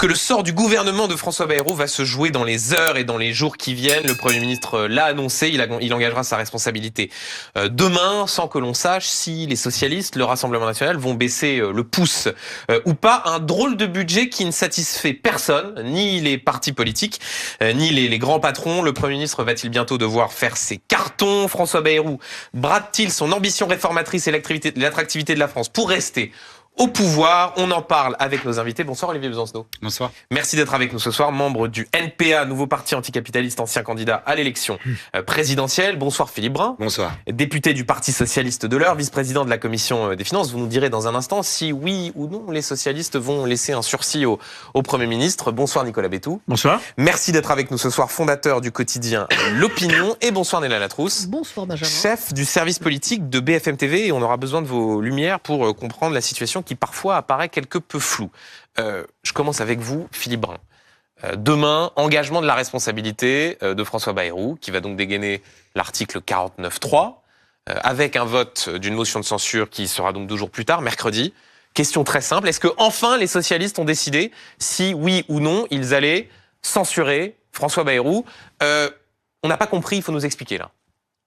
que le sort du gouvernement de François Bayrou va se jouer dans les heures et dans les jours qui viennent. Le Premier ministre l'a annoncé, il engagera sa responsabilité demain, sans que l'on sache si les socialistes, le Rassemblement national, vont baisser le pouce ou pas. Un drôle de budget qui ne satisfait personne, ni les partis politiques, ni les grands patrons. Le Premier ministre va-t-il bientôt devoir faire ses cartons? François Bayrou brade-t-il son ambition réformatrice et l'attractivité de la France pour rester au pouvoir? On en parle avec nos invités. Bonsoir Olivier Besancenot. Bonsoir. Merci d'être avec nous ce soir, membre du NPA, nouveau parti anticapitaliste, ancien candidat à l'élection présidentielle. Bonsoir Philippe Brun. Bonsoir. Député du Parti socialiste de l'Eure, vice-président de la Commission des finances. Vous nous direz dans un instant si oui ou non les socialistes vont laisser un sursis au Premier ministre. Bonsoir Nicolas Bétou. Bonsoir. Merci d'être avec nous ce soir, fondateur du quotidien L'Opinion. Et bonsoir Néla Latrousse. Bonsoir Benjamin. Chef du service politique de BFM TV. Et on aura besoin de vos lumières pour comprendre la situation qui parfois apparaît quelque peu floue. Je commence avec vous, Philippe Brun. Demain, engagement de la responsabilité de François Bayrou, qui va donc dégainer l'article 49.3, avec un vote d'une motion de censure qui sera donc 2 jours plus tard, mercredi. Question très simple, est-ce que enfin les socialistes ont décidé si, oui ou non, ils allaient censurer François Bayrou? On n'a pas compris, il faut nous expliquer là.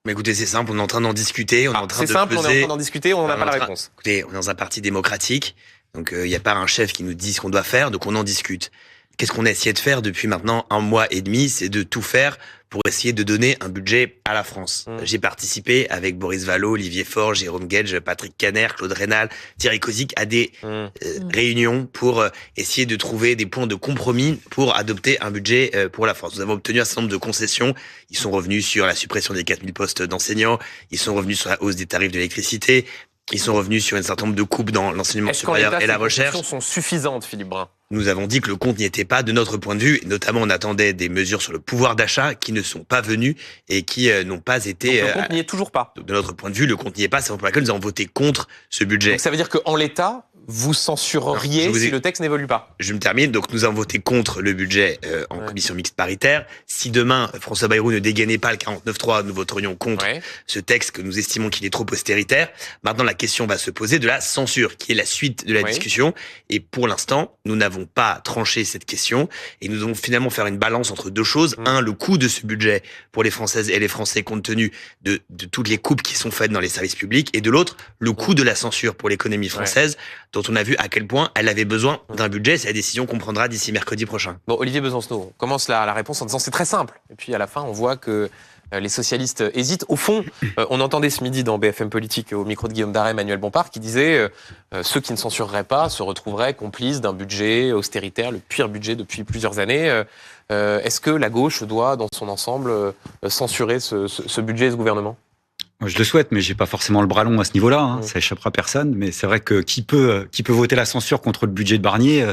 Mais écoutez, c'est simple, on est en train d'en discuter. On est en train de on est en peser. train d'en discuter, on n'a pas la réponse. Écoutez, on est dans un parti démocratique, donc il n'y a pas un chef qui nous dit ce qu'on doit faire, donc on en discute. Qu'est-ce qu'on a essayé de faire depuis maintenant 1 mois et demi? C'est de tout faire pour essayer de donner un budget à la France. J'ai participé avec Boris Vallaud, Olivier Faure, Jérôme Guedj, Patrick Caner, Claude Rénal, Thierry Kozik à des réunions pour essayer de trouver des points de compromis pour adopter un budget pour la France. Nous avons obtenu un certain nombre de concessions. Ils sont revenus sur la suppression des 4000 postes d'enseignants. Ils sont revenus sur la hausse des tarifs de l'électricité. Ils sont revenus sur un certain nombre de coupes dans l'enseignement supérieur et la recherche. Est-ce que ces concessions sont suffisantes, Philippe Brun? Nous avons dit que le compte n'y était pas de notre point de vue. Et notamment, on attendait des mesures sur le pouvoir d'achat qui ne sont pas venues et qui n'ont pas été... Donc le compte n'y est toujours pas. De notre point de vue, le compte n'y est pas. C'est pour laquelle nous avons voté contre ce budget. Donc ça veut dire qu'en l'état, vous censureriez si le texte n'évolue pas? Je me termine. Donc nous avons voté contre le budget en commission mixte paritaire. Si demain, François Bayrou ne dégainait pas le 49.3, nous voterions contre ce texte que nous estimons qu'il est trop austéritaire. Maintenant, la question va se poser de la censure, qui est la suite de la discussion. Et pour l'instant, nous n'avons pas tranché cette question. Et nous devons finalement faire une balance entre 2 choses. Un, le coût de ce budget pour les Françaises et les Français, compte tenu de toutes les coupes qui sont faites dans les services publics. Et de l'autre, le coût de la censure pour l'économie française, dont on a vu à quel point elle avait besoin d'un budget. C'est la décision qu'on prendra d'ici mercredi prochain. Bon, Olivier Besancenot, on commence la réponse en disant c'est très simple. Et puis à la fin, on voit que les socialistes hésitent. Au fond, on entendait ce midi dans BFM Politique, au micro de Guillaume Darret, Manuel Bompard, qui disait ceux qui ne censureraient pas se retrouveraient complices d'un budget austéritaire, le pire budget depuis plusieurs années. Est-ce que la gauche doit, dans son ensemble, censurer ce budget et ce gouvernement? Je le souhaite, mais j'ai pas forcément le bras long à ce niveau-là. Ça échappera à personne. Mais c'est vrai que qui peut voter la censure contre le budget de Barnier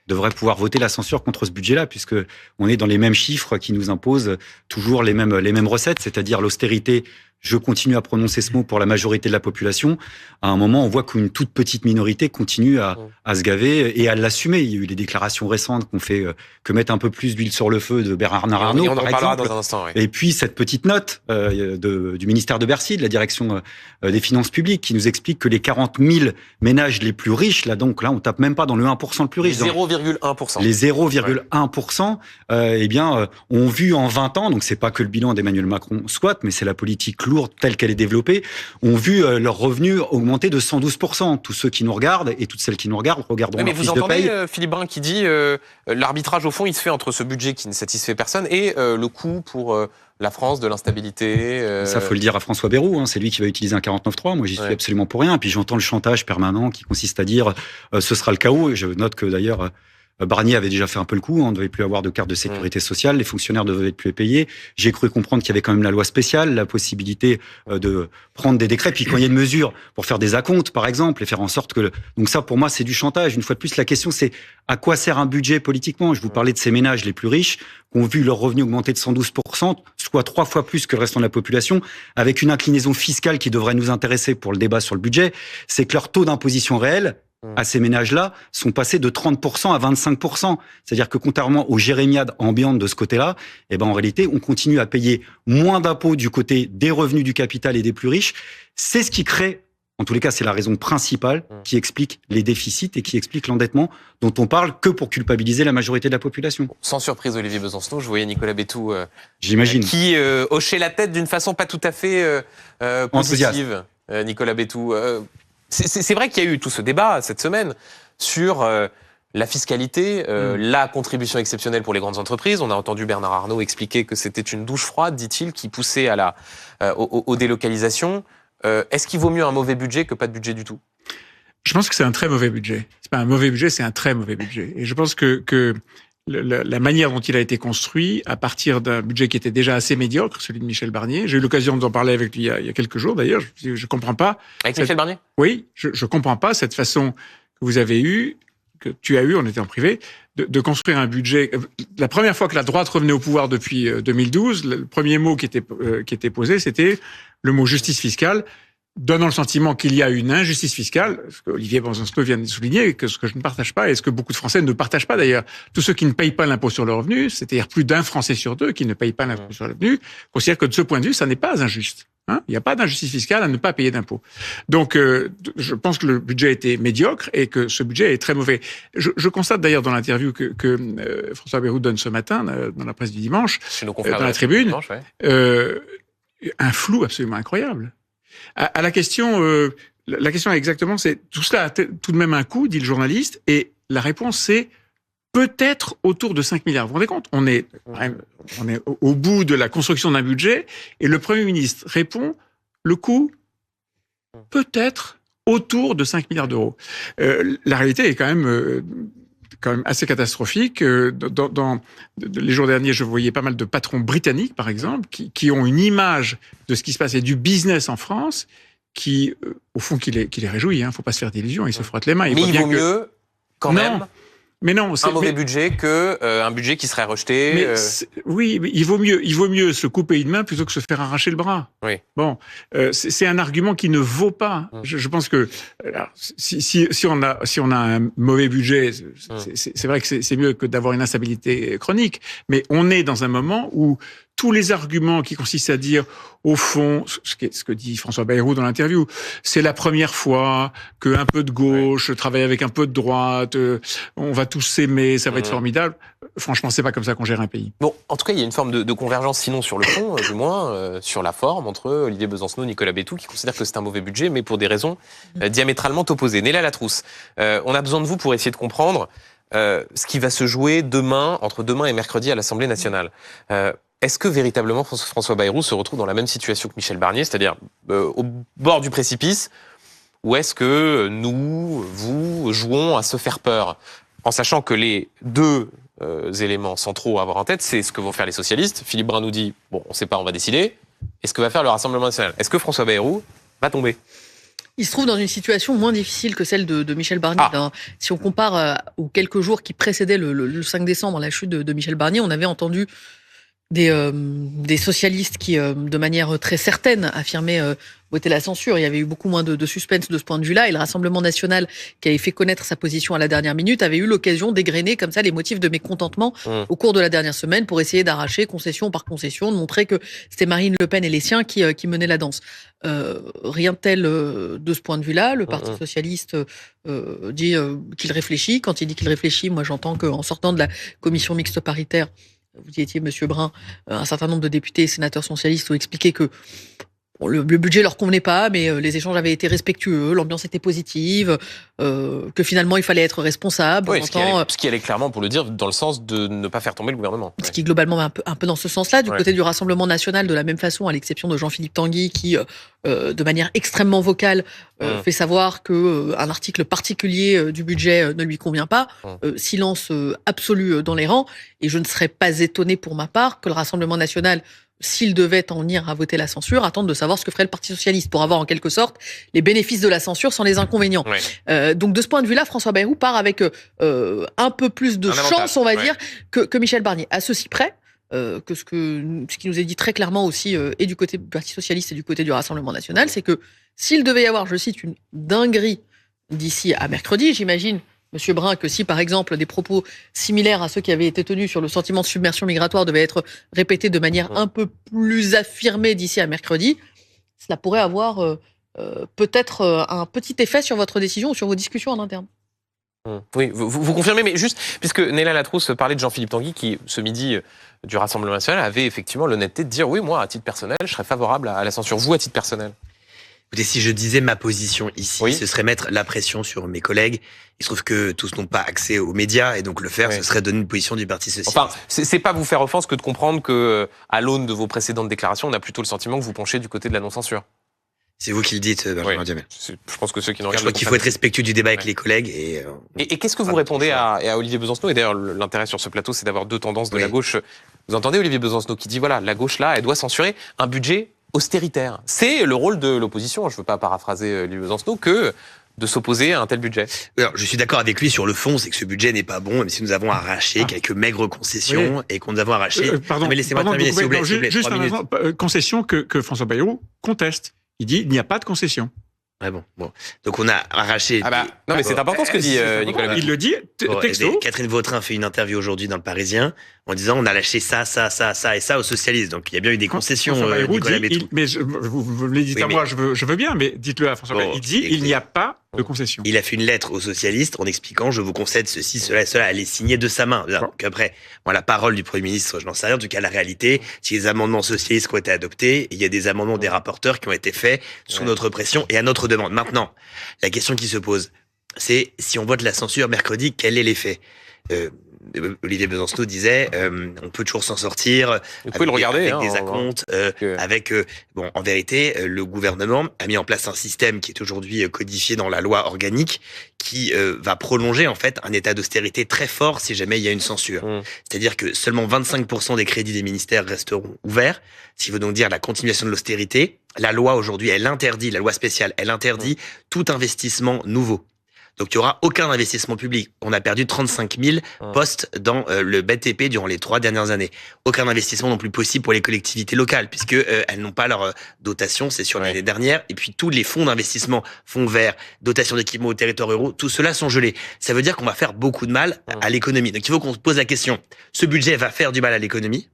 devrait pouvoir voter la censure contre ce budget-là, puisque on est dans les mêmes chiffres qui nous imposent toujours les mêmes recettes, c'est-à-dire l'austérité. Je continue à prononcer ce mot pour la majorité de la population. À un moment, on voit qu'une toute petite minorité continue à se gaver et à l'assumer. Il y a eu des déclarations récentes qu'on fait que mettre un peu plus d'huile sur le feu de Bernard Arnault, on en par parlera exemple. dans un instant. Et puis cette petite note du ministère de Bercy, de la direction des finances publiques, qui nous explique que les 40 000 ménages les plus riches, là on tape même pas dans le 1% le plus riche. 0,1%. Les 0,1%, ont vu en 20 ans, donc c'est pas que le bilan d'Emmanuel Macron soit, mais c'est la politique lourde telle qu'elle est développée, ont vu leurs revenus augmenter de 112%. Tous ceux qui nous regardent et toutes celles qui nous regardent regarderont leur fiche de paye. Mais vous entendez Philippe Brun qui dit l'arbitrage au fond il se fait entre ce budget qui ne satisfait personne et le coût pour la France de l'instabilité. Ça faut le dire à François Bayrou, c'est lui qui va utiliser un 49.3. Moi j'y suis absolument pour rien. Et puis j'entends le chantage permanent qui consiste à dire ce sera le chaos. Et je note que d'ailleurs Barnier avait déjà fait un peu le coup, on ne devait plus avoir de carte de sécurité sociale, les fonctionnaires ne devaient plus les payer. J'ai cru comprendre qu'il y avait quand même la loi spéciale, la possibilité de prendre des décrets, puis quand il y a une mesure pour faire des acomptes, par exemple, et faire en sorte que... Donc ça, pour moi, c'est du chantage. Une fois de plus, la question, c'est à quoi sert un budget politiquement? Je vous parlais de ces ménages les plus riches, qui ont vu leur revenu augmenter de 112%, soit 3 fois plus que le restant de la population, avec une inclinaison fiscale qui devrait nous intéresser pour le débat sur le budget, c'est que leur taux d'imposition réel à ces ménages-là sont passés de 30% à 25%. C'est-à-dire que contrairement aux jérémiades ambiantes de ce côté-là, en réalité, on continue à payer moins d'impôts du côté des revenus du capital et des plus riches. C'est ce qui crée En tous les cas, c'est la raison principale qui explique les déficits et qui explique l'endettement dont on parle que pour culpabiliser la majorité de la population. Sans surprise, Olivier Besancenot, je voyais Nicolas Bétou j'imagine, qui hochait la tête d'une façon pas tout à fait positive. Nicolas Bétou. C'est vrai qu'il y a eu tout ce débat cette semaine sur la fiscalité, la contribution exceptionnelle pour les grandes entreprises. On a entendu Bernard Arnault expliquer que c'était une douche froide, dit-il, qui poussait à aux délocalisations. Est-ce qu'il vaut mieux un mauvais budget que pas de budget du tout ? Je pense que c'est un très mauvais budget. C'est pas un mauvais budget, c'est un très mauvais budget. Et je pense que la manière dont il a été construit, à partir d'un budget qui était déjà assez médiocre, celui de Michel Barnier, j'ai eu l'occasion d'en parler avec lui il y a quelques jours d'ailleurs, je comprends pas. Avec Michel Barnier ? Oui, je comprends pas cette façon que vous avez eue, que tu as eu, on était en privé, de construire un budget. La première fois que la droite revenait au pouvoir depuis 2012, le premier mot qui était posé, c'était le mot justice fiscale, donnant le sentiment qu'il y a une injustice fiscale, ce que Olivier Besancenot vient de souligner, que ce que je ne partage pas, et ce que beaucoup de Français ne partagent pas d'ailleurs. Tous ceux qui ne payent pas l'impôt sur le revenu, c'est-à-dire plus d'un Français sur deux qui ne paye pas l'impôt sur le revenu, considèrent que de ce point de vue, ça n'est pas injuste. Il n'y a pas d'injustice fiscale à ne pas payer d'impôts. Donc, je pense que le budget était médiocre et que ce budget est très mauvais. Je constate d'ailleurs dans l'interview que François Bayrou donne ce matin dans la presse du dimanche, Chez nos confrères dans la tribune, dimanche, ouais. Un flou absolument incroyable. À la question est exactement, c'est tout cela a tout de même un coût, dit le journaliste, et la réponse c'est peut-être autour de 5 milliards. Vous vous rendez compte ? On est au bout de la construction d'un budget et le Premier ministre répond le coût peut-être autour de 5 milliards d'euros. La réalité est quand même assez catastrophique. Dans les jours derniers, je voyais pas mal de patrons britanniques, par exemple, qui ont une image de ce qui se passe et du business en France qui, au fond, qui les réjouit. Faut pas se faire d'illusions, ils se frottent les mains. Mais il vaut mieux, quand même... Mais non, un mauvais budget que un budget qui serait rejeté. Oui, mais il vaut mieux se couper une main plutôt que se faire arracher le bras. Oui. Bon, c'est un argument qui ne vaut pas. Je pense que alors, si on a un mauvais budget, c'est vrai que c'est mieux que d'avoir une instabilité chronique. Mais on est dans un moment où tous les arguments qui consistent à dire, au fond, ce que dit François Bayrou dans l'interview, c'est la première fois qu'un peu de gauche travaille avec un peu de droite, on va tous s'aimer, ça va être formidable. Franchement, c'est pas comme ça qu'on gère un pays. Bon, en tout cas, il y a une forme de convergence, sinon sur le fond, du moins, sur la forme, entre Olivier Besancenot et Nicolas Bétou, qui considèrent que c'est un mauvais budget, mais pour des raisons diamétralement opposées. Néla Latrousse, on a besoin de vous pour essayer de comprendre ce qui va se jouer entre demain et mercredi à l'Assemblée nationale. Est-ce que véritablement François Bayrou se retrouve dans la même situation que Michel Barnier, c'est-à-dire au bord du précipice, ou est-ce que nous, vous, jouons à se faire peur, en sachant que les deux éléments centraux à avoir en tête, c'est ce que vont faire les socialistes. Philippe Brun nous dit, bon, on ne sait pas, on va décider, et ce que va faire le Rassemblement national. Est-ce que François Bayrou va tomber ? Il se trouve dans une situation moins difficile que celle de Michel Barnier. Si on compare aux quelques jours qui précédaient le 5 décembre, la chute de Michel Barnier, on avait entendu des socialistes qui, de manière très certaine, affirmaient voter la censure. Il y avait eu beaucoup moins de suspense de ce point de vue-là. Et le Rassemblement national, qui avait fait connaître sa position à la dernière minute, avait eu l'occasion d'égrener comme ça les motifs de mécontentement au cours de la dernière semaine pour essayer d'arracher concession par concession, de montrer que c'était Marine Le Pen et les siens qui menaient la danse. Rien de tel de ce point de vue-là. Le Parti socialiste dit qu'il réfléchit. Quand il dit qu'il réfléchit, moi j'entends qu'en sortant de la commission mixte paritaire, vous y étiez, Monsieur Brun, un certain nombre de députés et sénateurs socialistes ont expliqué que le budget leur convenait pas, mais les échanges avaient été respectueux, l'ambiance était positive, que finalement il fallait être responsable. Oui, ce qui allait clairement, pour le dire, dans le sens de ne pas faire tomber le gouvernement. Ce qui globalement va un peu dans ce sens-là. Du côté du Rassemblement national, de la même façon, à l'exception de Jean-Philippe Tanguy, qui, de manière extrêmement vocale, fait savoir que un article particulier du budget ne lui convient pas. Silence absolu dans les rangs. Et je ne serais pas étonné pour ma part que le Rassemblement national, s'il devait en venir à voter la censure, attendre de savoir ce que ferait le Parti socialiste pour avoir en quelque sorte les bénéfices de la censure sans les inconvénients. Donc de ce point de vue-là, François Bayrou part avec un peu plus de chance, on va dire, que Michel Barnier. À ceci près que ce qui nous est dit très clairement aussi, et du côté du Parti socialiste et du côté du Rassemblement national, c'est que s'il devait y avoir, je cite, une dinguerie d'ici à mercredi, j'imagine, Monsieur Brun, que si, par exemple, des propos similaires à ceux qui avaient été tenus sur le sentiment de submersion migratoire devaient être répétés de manière un peu plus affirmée d'ici à mercredi, cela pourrait avoir peut-être un petit effet sur votre décision ou sur vos discussions en interne. Oui, vous confirmez, mais juste, puisque Néla Latrousse parlait de Jean-Philippe Tanguy, qui, ce midi du Rassemblement national, avait effectivement l'honnêteté de dire, oui, moi, à titre personnel, je serais favorable à la censure. Vous, à titre personnel? Écoutez, si je disais ma position ici, ce serait mettre la pression sur mes collègues. Il se trouve que tous n'ont pas accès aux médias, et donc le faire, ce serait donner une position du Parti socialiste. Enfin, c'est pas vous faire offense que de comprendre que, à l'aune de vos précédentes déclarations, on a plutôt le sentiment que vous penchez du côté de la non-censure. C'est vous qui le dites, Benjamin Diamel. Je pense que ceux qui nous regardent. Je crois qu'il faut être respectueux du débat avec les collègues. Et qu'est-ce que vous répondez à Olivier Besancenot? Et d'ailleurs, l'intérêt sur ce plateau, c'est d'avoir deux tendances de la gauche. Vous entendez Olivier Besancenot qui dit, voilà, la gauche, là, elle doit censurer un budget austéritaire. C'est le rôle de l'opposition, je ne veux pas paraphraser Olivier Besancenot, que de s'opposer à un tel budget. Alors, je suis d'accord avec lui sur le fond, c'est que ce budget n'est pas bon, même si nous avons arraché quelques maigres concessions et qu'on nous avons arraché... Pardon, mais laissez-moi terminer, s'il vous plaît. Juste un instant, concession que François Bayrou conteste. Il dit, il n'y a pas de concession. Ah bon. Donc on a arraché... Non mais c'est important ce que dit Nicolas. Il le dit texto. Catherine Vautrin fait une interview aujourd'hui dans Le Parisien en disant on a lâché ça et ça aux socialistes. Donc il y a bien eu des concessions, Nicolas Bétou. Mais vous me le dites à moi, je veux bien, mais dites-le à François Bayrou. Il dit il n'y a pas de concession. Il a fait une lettre aux socialistes en expliquant je vous concède ceci, cela et cela. Elle est signée de sa main. Donc après, la parole du Premier ministre, je n'en sais rien. En tout cas, la réalité, si les amendements socialistes qui ont été adoptés, il y a des amendements des rapporteurs qui ont été faits sous notre pression et à notre demande. Maintenant, la question qui se pose, c'est si on vote la censure mercredi, quel est l'effet? Olivier Besancenot disait on peut toujours s'en sortir avec des acomptes, en vérité le gouvernement a mis en place un système qui est aujourd'hui codifié dans la loi organique qui va prolonger en fait un état d'austérité très fort si jamais il y a une censure. C'est-à-dire que seulement 25% des crédits des ministères resteront ouverts, ce qui veut donc dire la continuation de l'austérité. La loi aujourd'hui, la loi spéciale, elle interdit tout investissement nouveau. Donc, il n'y aura aucun investissement public. On a perdu 35 000 postes dans le BTP durant les 3 dernières années. Aucun investissement non plus possible pour les collectivités locales, puisque elles n'ont pas leur dotation, c'est sur l'année dernière. Et puis, tous les fonds d'investissement, fonds verts, dotation d'équipement aux territoires ruraux, tout cela sont gelés. Ça veut dire qu'on va faire beaucoup de mal à l'économie. Donc, il faut qu'on se pose la question. Ce budget va faire du mal à l'économie.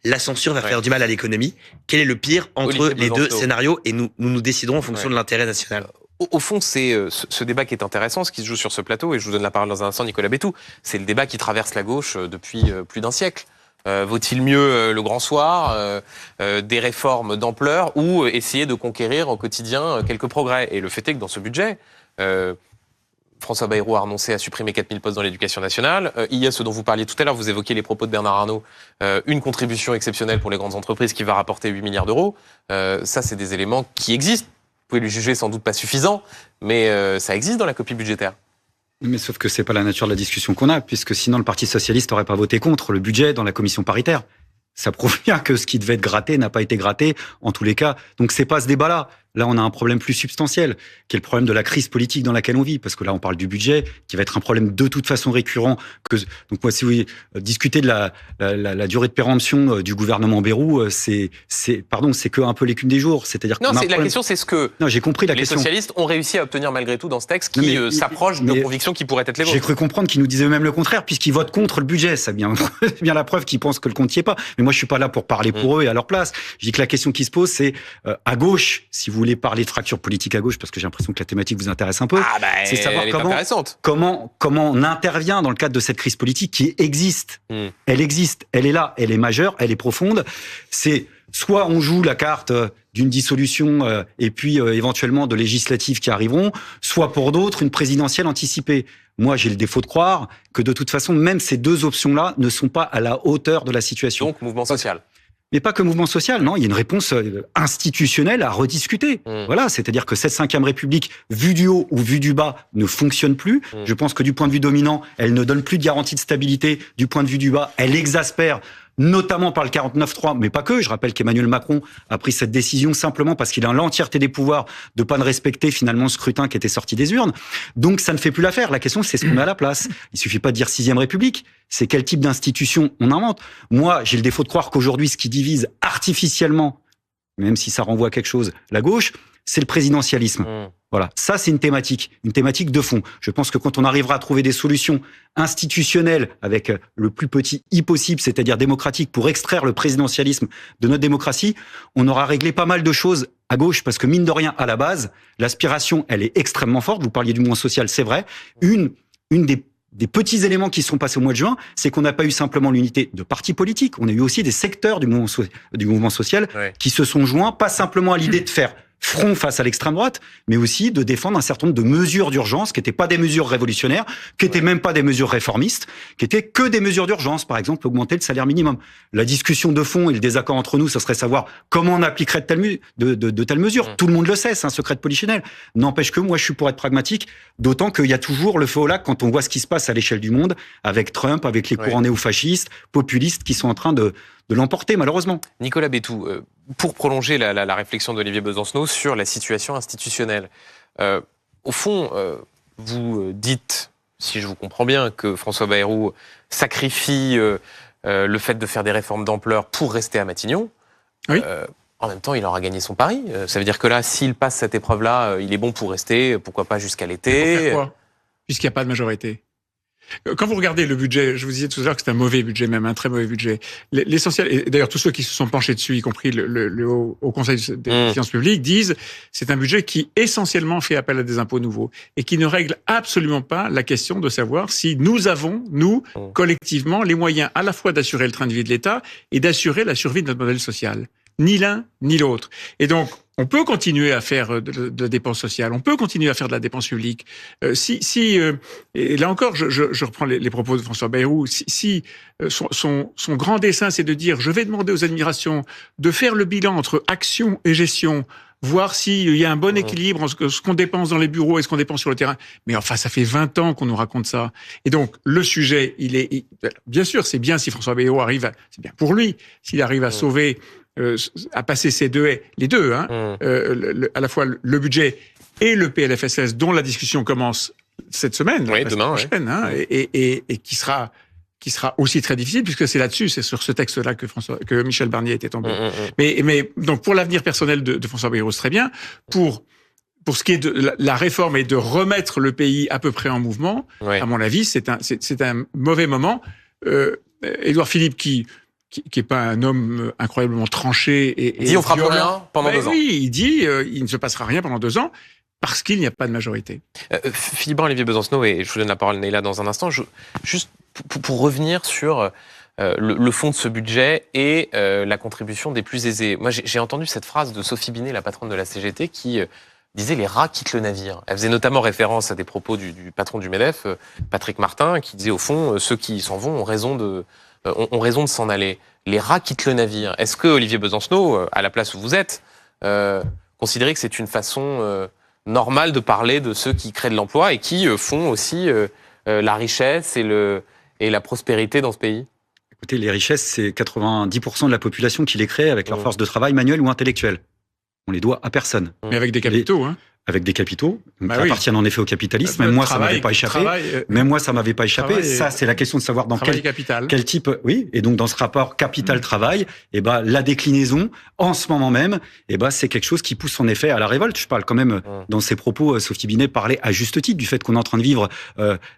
La censure va faire du mal à l'économie. Quel est le pire entre les deux scénarios? Et nous déciderons en fonction de l'intérêt national. Au fond, c'est ce débat qui est intéressant, ce qui se joue sur ce plateau, et je vous donne la parole dans un instant, Nicolas Bétou. C'est le débat qui traverse la gauche depuis plus d'un siècle. Vaut-il mieux le grand soir, des réformes d'ampleur, ou essayer de conquérir au quotidien quelques progrès? Et le fait est que dans ce budget, François Bayrou a renoncé à supprimer 4000 postes dans l'éducation nationale. Il y a ce dont vous parliez tout à l'heure, vous évoquiez les propos de Bernard Arnault, une contribution exceptionnelle pour les grandes entreprises qui va rapporter 8 milliards d'euros. Ça, c'est des éléments qui existent. Vous pouvez le juger sans doute pas suffisant, mais ça existe dans la copie budgétaire. Mais sauf que c'est pas la nature de la discussion qu'on a, puisque sinon le Parti socialiste n'aurait pas voté contre le budget dans la commission paritaire. Ça prouve bien que ce qui devait être gratté n'a pas été gratté, en tous les cas. Donc c'est pas ce débat-là. Là, on a un problème plus substantiel, qui est le problème de la crise politique dans laquelle on vit. Parce que là, on parle du budget, qui va être un problème de toute façon récurrent. Donc moi, si vous discutez de la durée de péremption du gouvernement Bayrou, c'est que un peu l'écume des jours. C'est-à-dire non, la question, c'est ce que j'ai compris la question. Les socialistes ont réussi à obtenir malgré tout dans ce texte qui s'approche de convictions qui pourraient être les vôtres. J'ai cru comprendre qu'ils nous disaient eux-mêmes le contraire, puisqu'ils votent contre le budget. C'est bien la preuve qu'ils pensent que le compte n'y est pas. Mais moi, je suis pas là pour parler pour eux et à leur place. Je dis que la question qui se pose, c'est à gauche, si vous voulez parler de fracture politique à gauche, parce que j'ai l'impression que la thématique vous intéresse un peu, c'est savoir comment on intervient dans le cadre de cette crise politique qui existe. Elle existe, elle est là, elle est majeure, elle est profonde. C'est soit on joue la carte d'une dissolution et puis éventuellement de législatives qui arriveront, soit pour d'autres une présidentielle anticipée. Moi, j'ai le défaut de croire que de toute façon, même ces deux options-là ne sont pas à la hauteur de la situation. Donc, mouvement social. Mais pas que mouvement social, non, il y a une réponse institutionnelle à rediscuter. Voilà, c'est-à-dire que cette 5e République, vue du haut ou vue du bas, ne fonctionne plus. Je pense que du point de vue dominant, elle ne donne plus de garantie de stabilité. Du point de vue du bas, elle exaspère, notamment par le 49.3, mais pas que. Je rappelle qu'Emmanuel Macron a pris cette décision simplement parce qu'il a l'entièreté des pouvoirs de pas ne respecter finalement le scrutin qui était sorti des urnes. Donc ça ne fait plus l'affaire. La question, c'est ce qu'on met à la place. Il suffit pas de dire 6e République. C'est quel type d'institution on invente. Moi, j'ai le défaut de croire qu'aujourd'hui, ce qui divise artificiellement, même si ça renvoie à quelque chose, la gauche, c'est le présidentialisme. Voilà, ça c'est une thématique de fond. Je pense que quand on arrivera à trouver des solutions institutionnelles avec le plus petit i possible, c'est-à-dire démocratique, pour extraire le présidentialisme de notre démocratie, on aura réglé pas mal de choses à gauche, parce que mine de rien, à la base, l'aspiration, elle est extrêmement forte. Vous parliez du mouvement social, c'est vrai. Une des petits éléments qui sont passés au mois de juin, c'est qu'on n'a pas eu simplement l'unité de partis politiques, on a eu aussi des secteurs du mouvement social qui se sont joints, pas simplement à l'idée de faire front face à l'extrême droite, mais aussi de défendre un certain nombre de mesures d'urgence qui n'étaient pas des mesures révolutionnaires, qui n'étaient même pas des mesures réformistes, qui étaient que des mesures d'urgence. Par exemple, augmenter le salaire minimum. La discussion de fond et le désaccord entre nous, ça serait savoir comment on appliquerait de telles mesures. Tout le monde le sait, c'est un secret de polichinelle. N'empêche que moi, je suis pour être pragmatique, d'autant qu'il y a toujours le feu au lac quand on voit ce qui se passe à l'échelle du monde, avec Trump, avec les courants néofascistes, populistes qui sont en train de l'emporter, malheureusement. Nicolas Bétou, pour prolonger la réflexion d'Olivier Besancenot sur la situation institutionnelle, au fond, vous dites, si je vous comprends bien, que François Bayrou sacrifie le fait de faire des réformes d'ampleur pour rester à Matignon. Oui. En même temps, il aura gagné son pari. Ça veut dire que là, s'il passe cette épreuve-là, il est bon pour rester, pourquoi pas jusqu'à l'été. Pour faire quoi ? Puisqu'il n'y a pas de majorité. Quand vous regardez le budget, je vous disais tout à l'heure que c'est un mauvais budget, même un très mauvais budget. L'essentiel, et d'ailleurs tous ceux qui se sont penchés dessus, y compris le Haut Conseil des finances publiques, disent c'est un budget qui essentiellement fait appel à des impôts nouveaux et qui ne règle absolument pas la question de savoir si nous avons, nous, collectivement, les moyens à la fois d'assurer le train de vie de l'État et d'assurer la survie de notre modèle social. Ni l'un, ni l'autre. Et donc, on peut continuer à faire de la dépense sociale, on peut continuer à faire de la dépense publique. Et là encore, je reprends les propos de François Bayrou, si son grand dessein, c'est de dire, je vais demander aux administrations de faire le bilan entre action et gestion, voir s'il y a un bon équilibre entre ce qu'on dépense dans les bureaux et ce qu'on dépense sur le terrain. Mais enfin, ça fait 20 ans qu'on nous raconte ça. Et donc, le sujet, bien sûr, c'est bien si François Bayrou c'est bien pour lui, s'il arrive à sauver à passer ces deux haies, les deux, à la fois le budget et le PLFSS, dont la discussion commence cette semaine, demain, prochaine, et qui sera aussi très difficile, puisque c'est là-dessus, c'est sur ce texte-là que Michel Barnier était tombé. Mais donc pour l'avenir personnel de François Bayrou, c'est très bien. Pour ce qui est de la réforme et de remettre le pays à peu près en mouvement, à mon avis, c'est un mauvais moment. Édouard Philippe qui est pas un homme incroyablement tranché et dit on fera rien pendant 2 ans. Oui, il dit il ne se passera rien pendant 2 ans parce qu'il n'y a pas de majorité. Philippe Brun, Olivier Besancenot, et je vous donne la parole Neila dans un instant, juste pour revenir sur le fond de ce budget et la contribution des plus aisés. Moi j'ai entendu cette phrase de Sophie Binet, la patronne de la CGT, qui disait les rats quittent le navire. Elle faisait notamment référence à des propos du patron du MEDEF, Patrick Martin, qui disait au fond ceux qui s'en vont ont raison de s'en aller. Les rats quittent le navire. Est-ce que Olivier Besancenot, à la place où vous êtes, considérez que c'est une façon normale de parler de ceux qui créent de l'emploi et qui font aussi la richesse et la prospérité dans ce pays ? Écoutez, les richesses, c'est 90% de la population qui les crée avec leur force de travail manuelle ou intellectuelle. On les doit à personne. Mais avec des capitaux, Avec des capitaux, qui appartiennent en effet au capitalisme. Même moi, ça m'avait pas échappé. Ça, c'est la question de savoir dans quel type. Oui. Et donc, dans ce rapport capital-travail, la déclinaison, en ce moment même, c'est quelque chose qui pousse en effet à la révolte. Je parle quand même, dans ses propos, Sophie Binet parlait à juste titre du fait qu'on est en train de vivre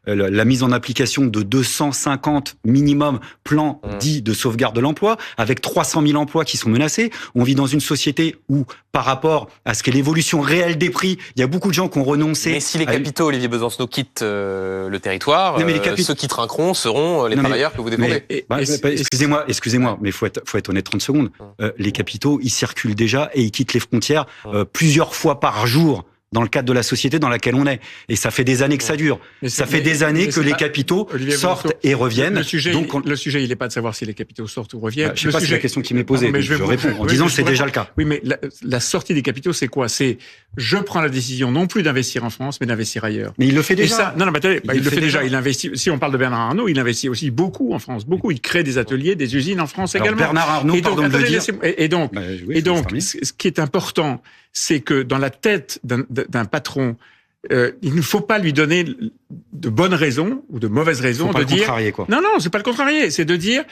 la mise en application de 250 minimum plans dits de sauvegarde de l'emploi, avec 300 000 emplois qui sont menacés. On vit dans une société où, par rapport à ce qu'est l'évolution réelle des prix, il y a beaucoup de gens qui ont renoncé. Mais si les capitaux, Olivier Besancenot, quittent le territoire, ceux qui trinqueront seront les travailleurs que vous défendez. Excusez-moi, mais faut être honnête 30 secondes. Les capitaux, ils circulent déjà et ils quittent les frontières plusieurs fois par jour dans le cadre de la société dans laquelle on est. Et ça fait des années que ça dure. Ça fait des années que les capitaux sortent et reviennent. Le sujet, il n'est pas de savoir si les capitaux sortent ou reviennent. Je sais pas si c'est la question qui m'est posée. Mais je réponds en disant que c'est déjà le cas. Oui, mais la sortie des capitaux, c'est quoi ? C'est je prends la décision non plus d'investir en France, mais d'investir ailleurs. Mais il le fait déjà. Mais attendez, il le fait déjà. Il investit. Si on parle de Bernard Arnault, il investit aussi beaucoup en France. Beaucoup. Il crée des ateliers, des usines en France également. Bernard Arnault, pardon de le dire. Et donc, ce qui est important, c'est que dans la tête d'un patron, il ne faut pas lui donner de bonnes raisons ou de mauvaises raisons de dire. Contrarier, quoi. Non, c'est pas le contrarier. C'est de dire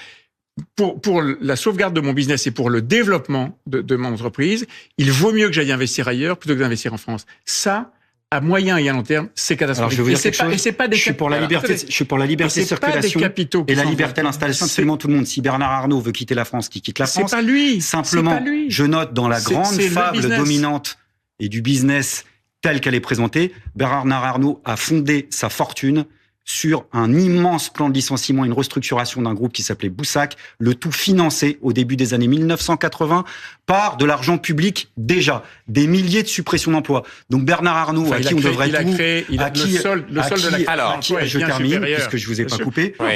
pour la sauvegarde de mon business et pour le développement de mon entreprise, il vaut mieux que j'aille investir ailleurs plutôt que d'investir en France. Ça, à moyen et à long terme, c'est catastrophique. Alors, je veux dire quelque chose. Et c'est pas des je suis pour la liberté de circulation et la liberté d'installation absolument tout le monde. Si Bernard Arnault veut quitter la France, qu'il quitte la France. C'est pas lui. Simplement, c'est pas lui. je note dans la grande c'est fable dominante et du business telle qu'elle est présentée, Bernard Arnault a fondé sa fortune sur un immense plan de licenciement, une restructuration d'un groupe qui s'appelait Boussac, le tout financé au début des années 1980 par de l'argent public déjà, des milliers de suppressions d'emplois. Donc Bernard Arnault, à qui on devrait tout... Je termine, puisque je vous ai pas coupé. Oui,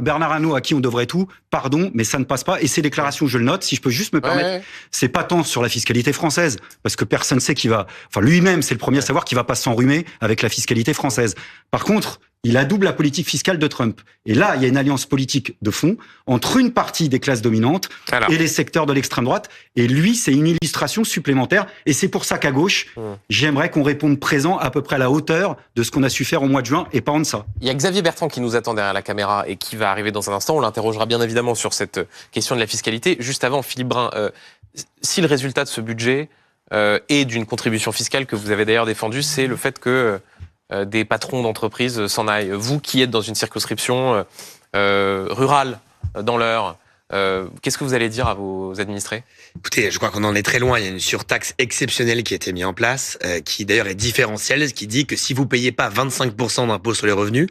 Bernard Arnault, à qui on devrait tout, pardon, mais ça ne passe pas. Et ces déclarations, je le note, si je peux juste me permettre, c'est pas tant sur la fiscalité française, parce que personne ne sait qui va... Enfin, lui-même, c'est le premier à savoir qu'il va pas s'enrhumer avec la fiscalité française. Par contre, il adoube la politique fiscale de Trump. Et là, il y a une alliance politique de fond entre une partie des classes dominantes et les secteurs de l'extrême droite. Et lui, c'est une illustration supplémentaire. Et c'est pour ça qu'à gauche, j'aimerais qu'on réponde présent à peu près à la hauteur de ce qu'on a su faire au mois de juin et pas en deçà. Il y a Xavier Bertrand qui nous attend derrière la caméra et qui va arriver dans un instant. On l'interrogera bien évidemment sur cette question de la fiscalité. Juste avant, Philippe Brun, si le résultat de ce budget et d'une contribution fiscale que vous avez d'ailleurs défendue, c'est le fait que des patrons d'entreprises s'en aillent. Vous qui êtes dans une circonscription rurale dans l'Eure, qu'est-ce que vous allez dire à vos administrés ? Écoutez, je crois qu'on en est très loin. Il y a une surtaxe exceptionnelle qui a été mise en place, qui d'ailleurs est différentielle, qui dit que si vous payez pas 25% d'impôt sur les revenus,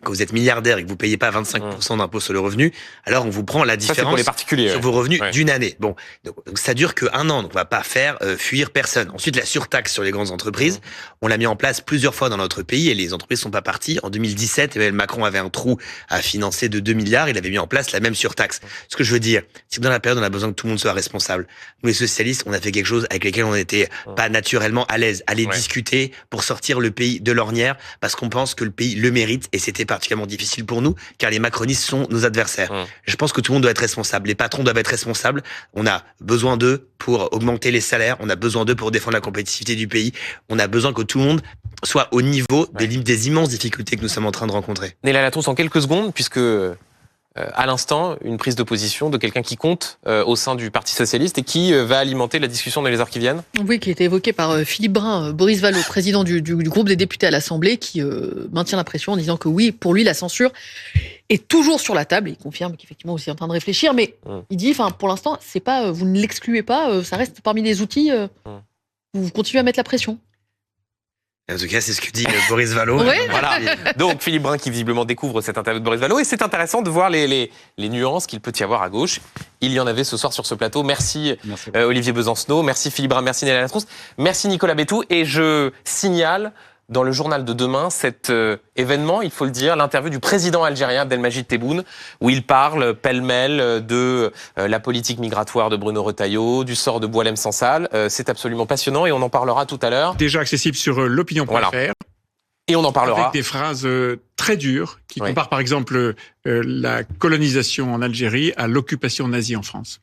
que vous êtes milliardaire et que vous payez pas 25% d'impôt sur le revenu, alors on vous prend la différence pour les particuliers, sur vos revenus d'une année. Bon, donc ça dure que 1 an, donc on va pas faire fuir personne. Ensuite, la surtaxe sur les grandes entreprises, on l'a mis en place plusieurs fois dans notre pays et les entreprises sont pas parties. En 2017, Emmanuel Macron avait un trou à financer de 2 milliards, il avait mis en place la même surtaxe. Ce que je veux dire, c'est que dans la période, on a besoin que tout le monde soit responsable. Nous, les socialistes, on a fait quelque chose avec lesquels on n'était pas naturellement à l'aise. Aller discuter pour sortir le pays de l'ornière parce qu'on pense que le pays le mérite et c'était particulièrement difficile pour nous, car les macronistes sont nos adversaires. Je pense que tout le monde doit être responsable. Les patrons doivent être responsables. On a besoin d'eux pour augmenter les salaires. On a besoin d'eux pour défendre la compétitivité du pays. On a besoin que tout le monde soit au niveau des immenses difficultés que nous sommes en train de rencontrer. Néla Latrousse, en quelques secondes, puisque à l'instant, une prise de position de quelqu'un qui compte au sein du Parti Socialiste et qui va alimenter la discussion dans les heures qui viennent. Oui, qui a été évoqué par Philippe Brun, Boris Vallaud, président du groupe des députés à l'Assemblée, qui maintient la pression en disant que oui, pour lui, la censure est toujours sur la table. Il confirme qu'effectivement, aussi en train de réfléchir, mais il dit, pour l'instant, c'est pas, vous ne l'excluez pas, ça reste parmi les outils, vous continuez à mettre la pression. En tout cas, c'est ce que dit Boris Vallaud. Voilà. Donc, Philippe Brun qui visiblement découvre cette interview de Boris Vallaud. Et c'est intéressant de voir les nuances qu'il peut y avoir à gauche. Il y en avait ce soir sur ce plateau. Merci Olivier Besancenot. Merci Philippe Brun. Merci Néla Latrousse. Merci Nicolas Bétou. Et je signale dans le journal de demain cet événement, il faut le dire, l'interview du président algérien Abdelmajid Tebboune, où il parle pêle-mêle de la politique migratoire de Bruno Retailleau, du sort de Boualem Sansal. C'est absolument passionnant et on en parlera tout à l'heure. Déjà accessible sur l'opinion.fr. Voilà. Et on en parlera. Avec des phrases très dures qui comparent par exemple la colonisation en Algérie à l'occupation nazie en France.